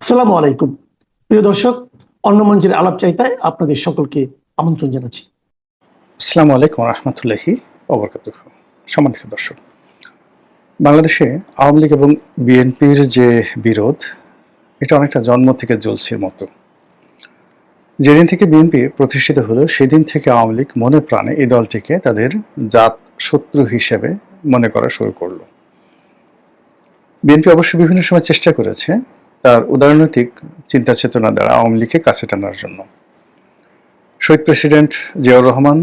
আসসালামু আলাইকুম প্রিয় দর্শক, অন্য মঞ্চের আলাপচারিতায় আপনাদের সকলকে আমন্ত্রণ জানাচ্ছি। আসসালামু আলাইকুম রহমতুল্লাহি ওবরকাতুহ। সম্মানিত দর্শক, বাংলাদেশে আওয়ামী লীগ এবং বিএনপির যে বিরোধ, এটা অনেকটা জন্ম থেকে জলসির মতো। যেদিন থেকে বিএনপি প্রতিষ্ঠিত হলো সেদিন থেকে আওয়ামী লীগ মনে প্রাণে এই দলটিকে তাদের জাত শত্রু হিসেবে মনে করা শুরু করলো। বিএনপি অবশ্য বিভিন্ন সময় চেষ্টা করেছে তার উদারনৈতিক চিন্তা চেতনা দ্বারা আওয়ামী লীগকে কাছে টানার জন্য। শহীদ প্রেসিডেন্ট জিয়াউর রহমান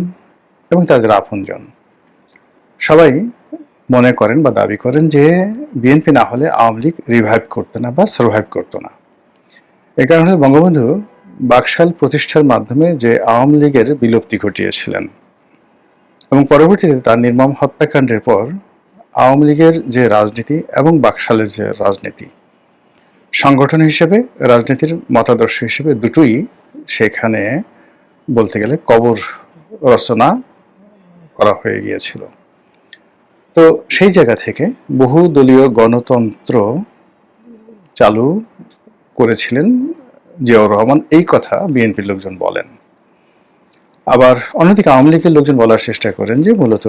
এবং তার যারা আপনজন সবাই মনে করেন বা দাবি করেন যে বিএনপি না হলে আওয়ামী লীগ রিভাইভ করতো না বা সার্ভাইভ করতো না। এ কারণে বঙ্গবন্ধু বাকশাল প্রতিষ্ঠার মাধ্যমে যে আওয়ামী লীগের বিলুপ্তি ঘটিয়েছিলেন এবং পরবর্তীতে তার নির্মম হত্যাকাণ্ডের পর আওয়ামী লীগের যে রাজনীতি এবং বাকশালের যে রাজনীতি, সংগঠন হিসেবে রাজনীতির মতাদর্শ হিসেবে দুটোই সেখানে বলতে গেলে কবর রচনা করা হয়ে গিয়েছিল। তো সেই জায়গা থেকে বহুদলীয় গণতন্ত্র চালু করেছিলেন জিয়াউর রহমান, এই কথা বিএনপির লোকজন বলেন। আবার অন্যদিকে আওয়ামী লীগের লোকজন বলার চেষ্টা করেন যে মূলত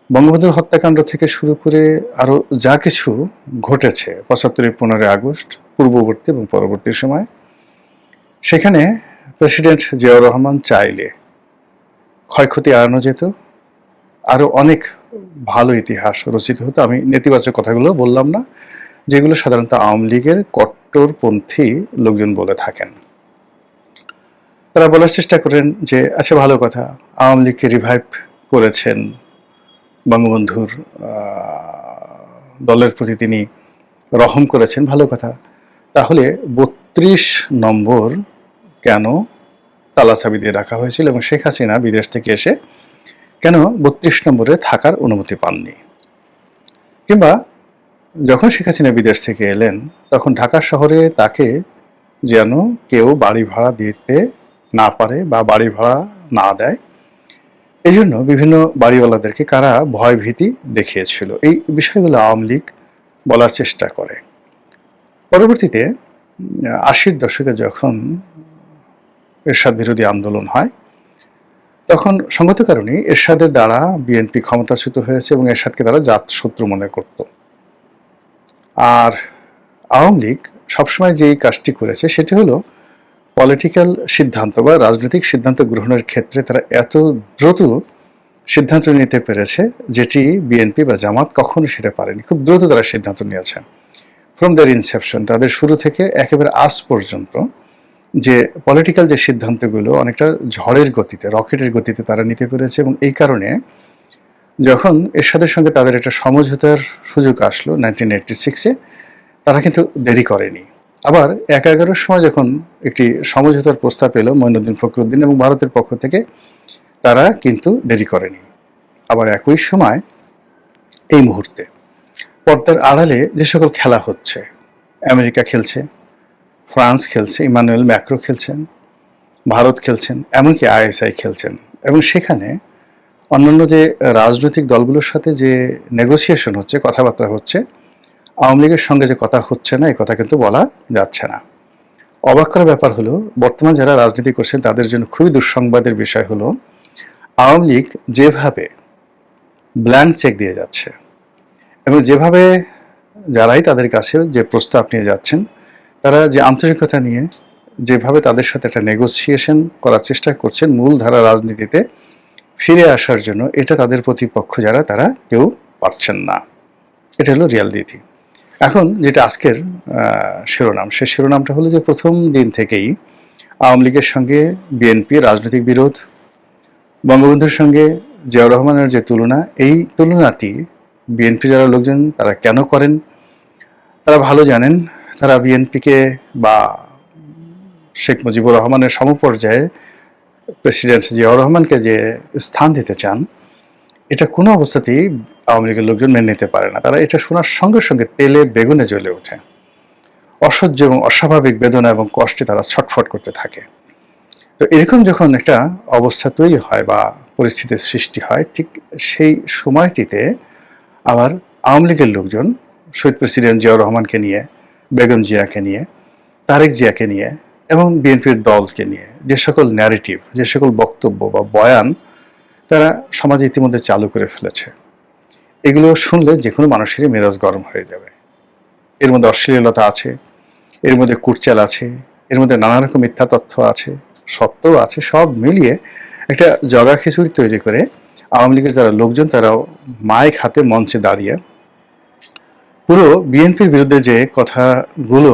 বঙ্গবন্ধুর হত্যাকাণ্ড থেকে শুরু করে আরো যা কিছু ঘটেছে ৭৫ 15 আগস্ট পূর্ববর্তী এবং পরবর্তী সময়, সেখানে প্রেসিডেন্ট জিয়াউর রহমান চাইলে ক্ষয়ক্ষতি এড়ানো যেত, আরো অনেক ভালো ইতিহাস রচিত হতো। আমি নেতিবাচক কথাগুলো বললাম না, যেগুলো সাধারণত আওয়ামী লীগের কট্টরপন্থী লোকজন বলে থাকেন। তারা বলার চেষ্টা করেন যে আচ্ছা ভালো কথা, আওয়ামী লীগকে রিভাইভ করেছেন, বঙ্গবন্ধুর দলের প্রতি তিনি রহম করেছেন, ভালো কথা, তাহলে ৩২ নম্বর কেন তালাচাবি দিয়ে রাখা হয়েছিল এবং শেখ হাসিনা বিদেশ থেকে এসে কেন ৩২ নম্বরে থাকার অনুমতি পাননি? কিংবা যখন শেখ হাসিনা বিদেশ থেকে এলেন তখন ঢাকা শহরে তাকে যেন কেউ বাড়ি ভাড়া দিতে না পারে বা বাড়ি ভাড়া না দেয়, এই জন্য বিভিন্ন বাড়িওয়ালাদেরকে কারা ভয় ভীতি দেখিয়েছিল, এই বিষয়গুলো আওয়ামী লীগ বলার চেষ্টা করে। পরবর্তীতে ৮০-র দশকে যখন এরশাদ বিরোধী আন্দোলন হয়, তখন সঙ্গত কারণে এরশাদের দ্বারা বিএনপি ক্ষমতাচ্যুত হয়েছে এবং এরশাদকে তারা জাত শত্রু মনে করত। আর আওয়ামী লীগ সবসময় যেই কাজটি করেছে সেটি হলো পলিটিক্যাল সিদ্ধান্ত বা রাজনৈতিক সিদ্ধান্ত গ্রহণের ক্ষেত্রে তারা এত দ্রুত সিদ্ধান্ত নিতে পেরেছে যেটি বিএনপি বা জামাত কখনো সেটা পারেনি। খুব দ্রুত তারা সিদ্ধান্ত নিয়েছে ফ্রম দেয়ার ইনসেপশন, তাদের শুরু থেকে একেবারে আজ পর্যন্ত যে পলিটিক্যাল যে সিদ্ধান্তগুলো অনেকটা ঝড়ের গতিতে, রকেটের গতিতে তারা নিতে পেরেছে। এবং এই কারণে যখন এরশাদের সঙ্গে তাদের একটা সমঝোতার সুযোগ আসলো 1986-এ, তারা কিন্তু দেরি করেনি। আবার ১১-১১-র সময় যখন একটি সমঝোতার প্রস্তাব এলো মঈনুদ্দিন ফখরুদ্দিন এবং ভারতের পক্ষ থেকে, তারা কিন্তু দেরি করেনি। আবার একই সময় এই মুহূর্তে পর্দার আড়ালে যে সকল খেলা হচ্ছে, আমেরিকা খেলছে, ফ্রান্স খেলছে, ইমানুয়েল ম্যাক্রো খেলছেন, ভারত খেলছেন, এমনকি আইএসআই খেলছেন, এবং সেখানে অন্যান্য যে রাজনৈতিক দলগুলোর সাথে যে নেগোসিয়েশন হচ্ছে, কথাবার্তা হচ্ছে, আওয়ামী লীগের সঙ্গে যে কথা হচ্ছে না, এই কথা কিন্তু বলা যাচ্ছে না। অবাক করার ব্যাপার হলো বর্তমান যারা রাজনীতি করছেন তাদের জন্য খুবই দুঃসংবাদের বিষয় হলো আওয়ামী লীগ যেভাবে ব্ল্যাঙ্ক চেক দিয়ে যাচ্ছে এবং যেভাবে যারাই তাদের কাছে যে প্রস্তাব নিয়ে যাচ্ছেন, তারা যে আন্তরিকতা নিয়ে যেভাবে তাদের সাথে একটা নেগোসিয়েশন করার চেষ্টা করছেন মূলধারা রাজনীতিতে ফিরে আসার জন্য, এটা তাদের প্রতিপক্ষ যারা তারা কেউ পারছেন না। এটা হলো রিয়ালিটি। এখন যেটা আজকের শিরোনাম, সে শিরোনামটা হলো যে প্রথম দিন থেকেই আওয়ামী লীগের সঙ্গে বিএনপি রাজনৈতিক বিরোধ, বঙ্গবন্ধুর সঙ্গে জিয়াউর রহমানের যে তুলনা, এই তুলনাটি বিএনপি যারা লোকজন তারা কেন করেন তারা ভালো জানেন। তারা বিএনপিকে বা শেখ মুজিবুর রহমানের সমপর্যায়ে প্রেসিডেন্ট জিয়াউর রহমানকে যে স্থান দিতে চান, এটা কোনো অবস্থাতেই আওয়ামী লীগের লোকজন মেনে নিতে পারে না। তারা এটা শোনার সঙ্গে সঙ্গে তেলে বেগুনে জ্বলে ওঠে, অসহ্য এবং অস্বাভাবিক বেদনা এবং কষ্টে তারা ছটফট করতে থাকে। তো এরকম যখন একটা অবস্থা তৈরি হয় বা পরিস্থিতির সৃষ্টি হয়, ঠিক সেই সময়টিতে আবার আওয়ামী লীগের লোকজন শহীদ প্রেসিডেন্ট জিয়াউর রহমানকে নিয়ে, বেগম জিয়াকে নিয়ে তারেক জিয়াকে নিয়ে এবং বিএনপির দলকে নিয়ে যে সকল ন্যারেটিভ, যে সকল বক্তব্য বা বয়ান তারা সমাজে ইতিমধ্যে চালু করে ফেলেছে, এগুলো শুনলে যে কোনো মানুষেরই মেজাজ গরম হয়ে যাবে। এর মধ্যে অশ্লীলতা আছে, এর মধ্যে কুটচাল আছে, এর মধ্যে নানা রকম মিথ্যা তথ্য আছে, সত্যও আছে, সব মিলিয়ে একটা জগা খিচুড়ি তৈরি করে আওয়ামী লীগের যারা লোকজন তারাও মাইক হাতে মঞ্চে দাঁড়িয়ে পুরো বিএনপির বিরুদ্ধে যে কথাগুলো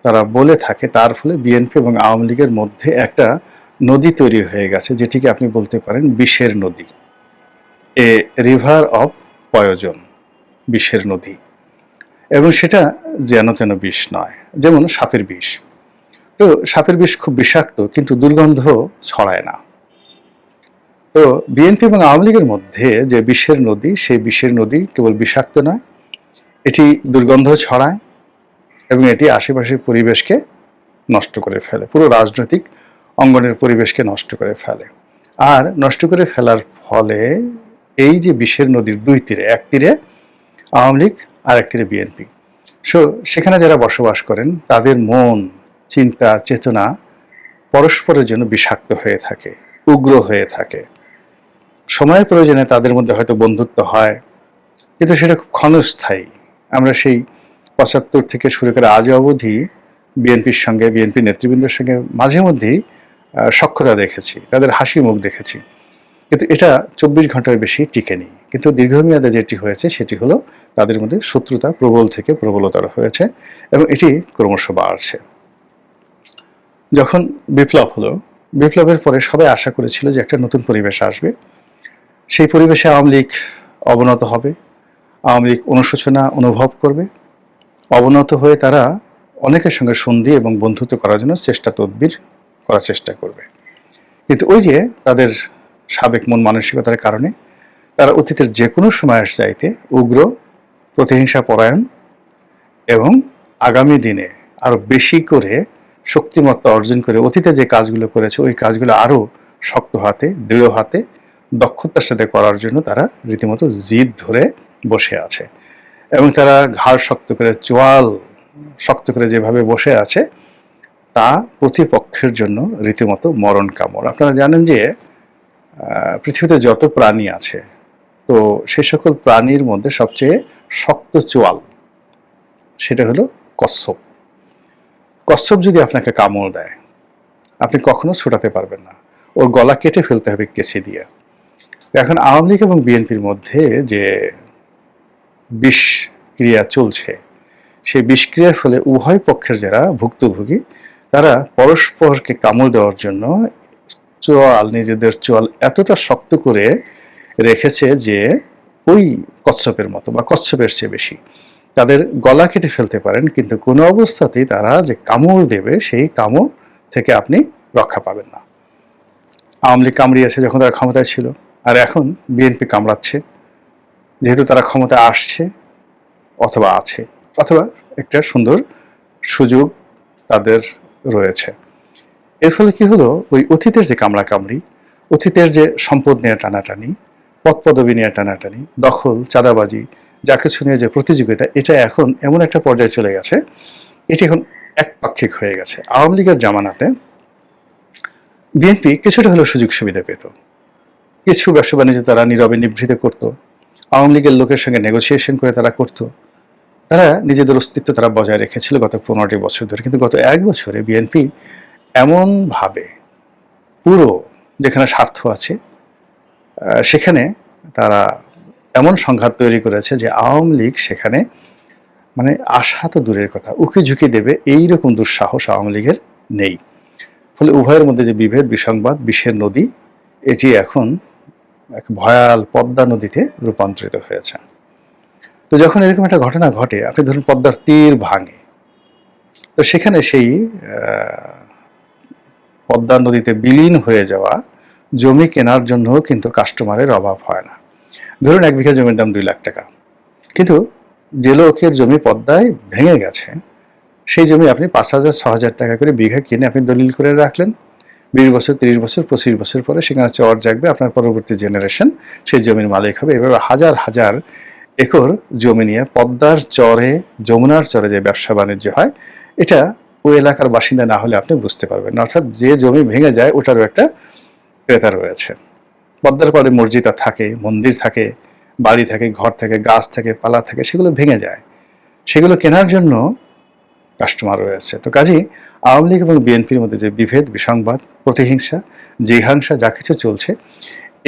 তারা বলে থাকে, তার ফলে বিএনপি এবং আওয়ামী লীগের মধ্যে একটা নদী তৈরি হয়ে গেছে, যেটিকে আপনি বলতে পারেন বিষের নদী, এ রিভার অফ পয়জন, বিষের নদী। এবং সেটা যেন তেন বিষ নয়, যেমন সাপের বিষ। তো সাপের বিষ খুব বিষাক্ত, কিন্তু দুর্গন্ধ ছড়ায় না। তো বিএনপি এবং আওয়ামী লীগের মধ্যে যে বিষের নদী, সেই বিষের নদী কেবল বিষাক্ত নয়, এটি দুর্গন্ধ ছড়ায় এবং এটি আশেপাশের পরিবেশকে নষ্ট করে ফেলে, পুরো রাজনৈতিক অঙ্গনের পরিবেশকে নষ্ট করে ফেলে। আর নষ্ট করে ফেলার ফলে এই যে বিষের নদীর দুই তীরে, এক তীরে আওয়ামী লীগ আর এক তীরে বিএনপি, সেখানে যারা বসবাস করেন তাদের মন, চিন্তা, চেতনা পরস্পরের জন্য বিষাক্ত হয়ে থাকে, উগ্র হয়ে থাকে। সময়ের প্রয়োজনে তাদের মধ্যে হয়তো বন্ধুত্ব হয়, কিন্তু সেটা খুব ক্ষণস্থায়ী। আমরা সেই ৭৫ থেকে শুরু করে আজ অবধি বিএনপির সঙ্গে, বিএনপি নেতৃবৃন্দের সঙ্গে মাঝে মধ্যেই সখ্যতা দেখেছি, তাদের হাসি মুখ দেখেছি, কিন্তু এটা ২৪ ঘন্টার বেশি টিকেনি। কিন্তু দীর্ঘমেয়াদে যেটি হয়েছে সেটি হলো তাদের মধ্যে শত্রুতা প্রবল থেকে প্রবলতর হয়েছে এবং এটি ক্রমশ বাড়ছে। যখন বিপ্লব হলো, বিপ্লবের পরে সবাই আশা করেছিল যে একটা নতুন পরিবেশ আসবে, সেই পরিবেশে আওয়ামী লীগ অবনত হবে, আওয়ামী লীগ অনুশোচনা অনুভব করবে, অবনত হয়ে তারা অনেকের সঙ্গে সন্ধি এবং বন্ধুত্ব করার জন্য তদবির করার চেষ্টা করবে। কিন্তু ওই যে তাদের সাবেক মন মানসিকতার কারণে তারা অতীতের যে কোনো সময়ের চাইতে উগ্র, প্রতিহিংসা পরায়ণ এবং আগামী দিনে আরো বেশি করে শক্তিমত্তা অর্জন করে অতীতে যে কাজগুলো করেছে ওই কাজগুলো আরো শক্ত হাতে, দৃঢ় হাতে, দক্ষতার সাথে করার জন্য তারা রীতিমতো জিদ ধরে বসে আছে। এবং তারা ঘাড় শক্ত করে, চোয়াল শক্ত করে যেভাবে বসে আছে, তা প্রতিপক্ষের জন্য রীতিমতো মরণ কামড়। আপনারা জানেন যে পৃথিবীতে যত প্রাণী আছে, তো সে সকল প্রাণীর মধ্যে সবচেয়ে শক্ত চোয়াল সেটা হলো কচ্ছপ। কচ্ছপ যদি আপনাকে কামড় দেয়, আপনি কখনো ছুটাতে পারবেন না, ওর গলা কেটে ফেলতে হবে কেঁচি দিয়ে। এখন আওয়ামী লীগ এবং বিএনপির মধ্যে যে বিষক্রিয়া চলছে, সেই বিষক্রিয়ার ফলে উভয় পক্ষের যারা ভুক্তভোগী তারা পরস্পরকে কামড় দেওয়ার জন্য নিজেদের চোয়াল এতটা শক্ত করে রেখেছে যে ওই কচ্ছপের মতো বা কচ্ছপের চেয়ে বেশি তাদের গলা কেটে ফেলতে পারেন, কিন্তু কোনো অবস্থাতেই তারা যে কামড় দেবে সেই কামড় থেকে আপনি রক্ষা পাবেন না। আওয়ামী লীগ কামড়িয়েছে যখন তারা ক্ষমতায় ছিল, আর এখন বিএনপি কামড়াচ্ছে, যেহেতু তারা ক্ষমতায় আসছে অথবা আছে, অথবা একটা সুন্দর সুযোগ তাদের রয়েছে। এর ফলে কি হলো, ওই অতীতের যে কামড়াকামড়ি, অতীতের যে সম্পদ নিয়ে টানাটানি, পদ পদবি নিয়ে টানাটানি, দখল, চাঁদাবাজি, যা কিছু নিয়ে যে প্রতিযোগিতা, এটা এখন এমন একটা পর্যায়ে চলে গেছে, এটি এখন একপাক্ষিক হয়ে গেছে। আওয়ামী লীগের জামানাতে বিএনপি কিছুটা হলেও সুযোগ সুবিধা পেত, কিছু ব্যবসা বাণিজ্য তারা নীরবে নিভৃত করত, আওয়ামী লীগের লোকের সঙ্গে নেগোসিয়েশন করে তারা করত, তারা নিজেদের অস্তিত্ব তারা বজায় রেখেছিল গত 15টি বছর ধরে। কিন্তু গত 1 বছরে বিএনপি এমনভাবে পুরো যেখানে স্বার্থ আছে সেখানে তারা এমন সংঘাত তৈরি করেছে যে আওয়ামী লীগ সেখানে মানে আশা তো দূরের কথা, উকি ঝুঁকি দেবে এইরকম দুঃসাহস আওয়ামী লীগের নেই। ফলে উভয়ের মধ্যে যে বিভেদ, বিসংবাদ, বিষের নদী, এটি এখন এক ভয়াল পদ্মা নদীতে রূপান্তরিত হয়েছে। তো যখন এরকম একটা ঘটনা ঘটে, আপনি ধরুন পদ্মার তীর ভাঙে, তো সেখানে সেই পদ্মা নদীতে বিলীন হয়ে যাওয়া জমি কেনার জন্য কিন্তু কাস্টমারের অভাব হয় না। ধরুন 1 বিঘা জমির দাম 2 লাখ টাকা, কিন্তু যে লোকের জমি পদ্মায় ভেঙে গেছে সেই জমি আপনি 5,000 6,000 টাকা করে বিঘা কিনে আপনি দলিল করে রাখলেন, 20 বছর 30 বছর 25 বছর পরে সেখানে চর জাগবে, আপনার পরবর্তী জেনারেশন সেই জমির মালিক হবে। এভাবে হাজার হাজার একর জমি নিয়ে পদ্মার চরে, যমুনার চরে যে ব্যবসা বাণিজ্য হয়, এটা ওই এলাকার বাসিন্দা না হলে আপনি বুঝতে পারবেন না। অর্থাৎ যে জমি ভেঙে যায় ওটারও একটা ক্রেতা রয়েছে। পদ্মার পাড়ে মসজিদ থাকে, মন্দির থাকে, বাড়ি থাকে, ঘর থাকে, গাছ থাকে, পালা থাকে, সেগুলো ভেঙে যায়। সেগুলো কেনার জন্য কাস্টমার রয়েছে। তো কাজেই আওয়ামী লীগ এবং বিএনপির মধ্যে যে বিভেদ, বিসংবাদ, প্রতিহিংসা, জিঘাংসা যা কিছু চলছে,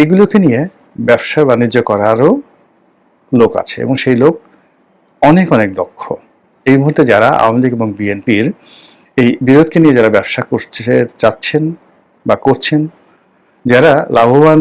এগুলোকে নিয়ে ব্যবসা বাণিজ্য করারও লোক আছে এবং সেই লোক অনেক অনেক দক্ষ। এই মুহূর্তে যারা আওয়ামী লীগ এবং বিএনপির এই বিরোধকে নিয়ে যারা ব্যবসা করছে চাচ্ছেন বা করছেন, যারা লাভবান